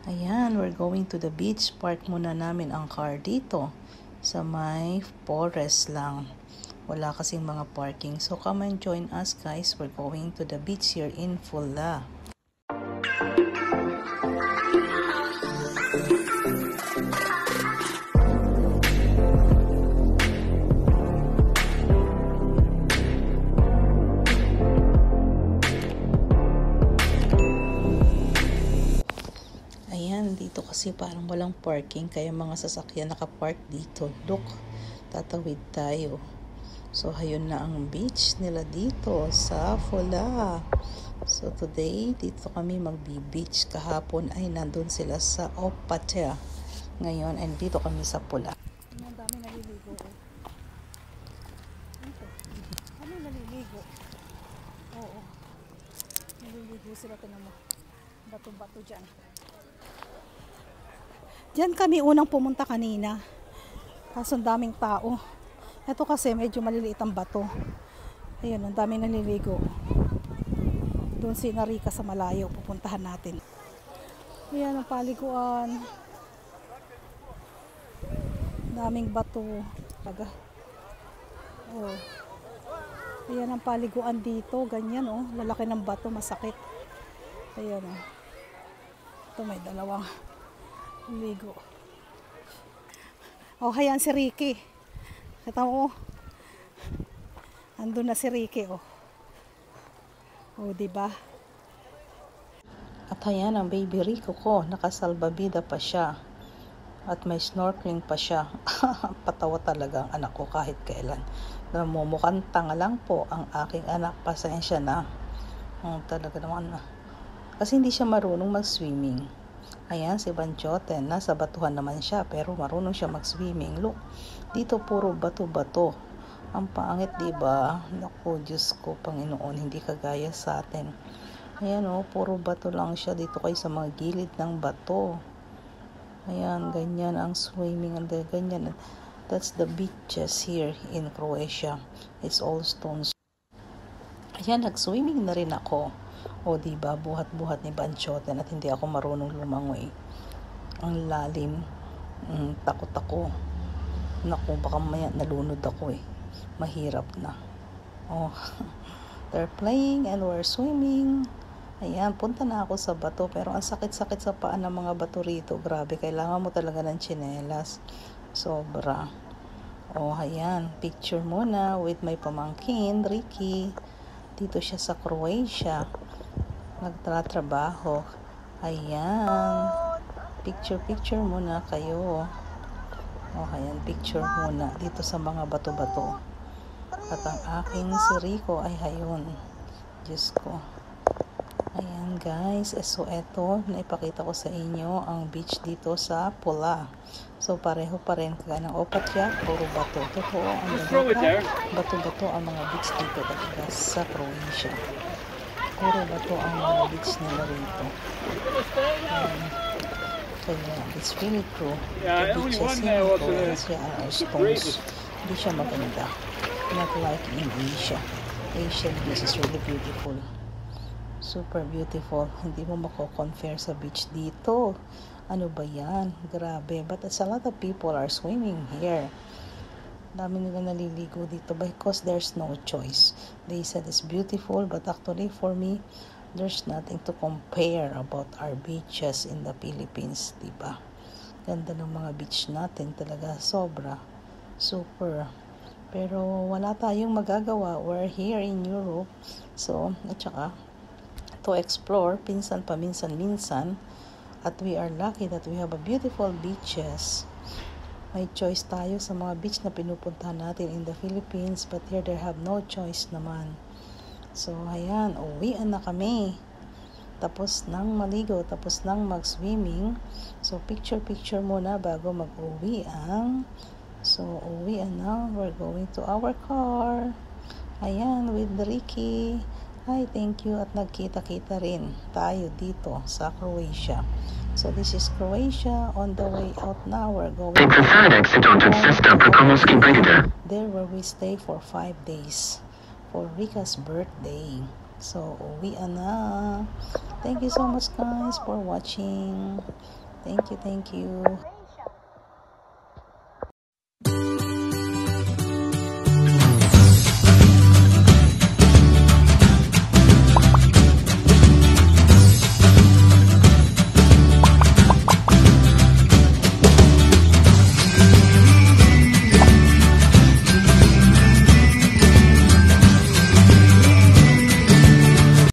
Ayan, we're going to the beach. Park muna namin ang car dito sa may forest lang. Wala kasing mga parking. So come and join us guys. We're going to the beach here in Fula. Ayan, dito kasi parang walang parking kaya mga sasakyan nakapark dito. Look, tatawid tayo. So, ayun na ang beach nila dito sa Fula. So, today, dito kami magbi-beach. Kahapon ay nandun sila sa Opatea. Ngayon, ay dito kami sa Fula. Ang dami naliligo. Ito. Ano naliligo? Oo. Naliligo sila. Tinan mo. Bato-bato dyan. Diyan kami unang pumunta kanina. Kaso ang daming tao. Ito kasi medyo maliliit ang bato. Ayun, ang daming naliligo. Doon si Narika sa malayo. Pupuntahan natin. Ayan ang paliguan. Daming bato. Oh. Ayan ang paliguan dito. Ganyan oh. Lalaki ng bato. Masakit. Ayan oh. Ito may dalawang ligo. Oh, ayan si Ricky. Kita mo. Andun na si Ricky oh. Oh, diba? At ayan ang baby Rico ko. Nakasalbabida pa siya. At may snorkeling pa siya. Patawa talaga ang anak ko kahit kailan. Namumukhang tanga lang po ang aking anak. Pasensya na. Talaga naman na. Kasi hindi siya marunong mag-swimming. Ayan si Banchoten. Nasa batuhan naman siya. Pero marunong siya mag-swimming. Look. Dito puro bato-bato. Ang pangit diba? Naku, Diyos ko, Panginoon. Hindi kagaya sa atin. Ayan o. Puro bato lang siya. Dito kayo sa mga gilid ng bato. Ayan, ganyan ang swimming. Ganyan. That's the beaches here in Croatia. It's all stones. Ayan, nag-swimming na rin ako. O diba, buhat-buhat ni Banchoten at hindi ako marunong lumangoy. Ang lalim. Takot ako. Naku, baka maya nalunod ako eh. Mahirap na. Oh, they're playing and we're swimming. Ayan, punta na ako sa bato pero ang sakit-sakit sa paa ng mga bato rito. Grabe, kailangan mo talaga ng tsinelas. Sobra. Oh, ayan. Picture muna with my pamangkin, Ricky. Dito siya sa Croatia. Nagtatrabaho. Ayan. Picture muna kayo. Oh, ayan. Picture muna dito sa mga bato-bato. At ang aking si Rico ay hayun. Diyos ko. Ayan guys. So eto, naipakita ko sa inyo ang beach dito sa Fula. So pareho pa rin kaya ng Opatea, puro bato. Totoo ang bato-bato ang mga beach dito talaga sa Croatia. Puro bato ang mga beach nila rito. Kaya it's really true. The beaches in Croatia are stones. Hindi siya maganda. Not like in Asia. Asian beach is really beautiful. Super beautiful. Hindi mo mako-compare sa beach dito. Ano ba yan? Grabe. But a lot of people are swimming here. Dami nila naliligo dito because there's no choice. They said it's beautiful but actually for me, there's nothing to compare about our beaches in the Philippines. Diba? Ganda ng mga beach natin talaga. Sobra. Super. Pero wala tayong magagawa. We're here in Europe. So, at saka, to explore, paminsan-minsan. At we are lucky that we have a beautiful beaches. May choice tayo sa mga beach na pinupuntahan natin in the Philippines. But here, they have no choice naman. So, ayan. Uwian na kami. Tapos nang maligo, tapos nang mag-swimming. So, picture muna bago mag-uwi ang... So, uwian na. We're going to our car. Ayan, with Ricky. Hi, thank you. At nagkita-kita rin tayo dito sa Croatia. So, this is Croatia. On the way out now, we're going to there where we stay for 5 days for Rika's birthday. So, uwi na. Thank you so much guys for watching. Thank you.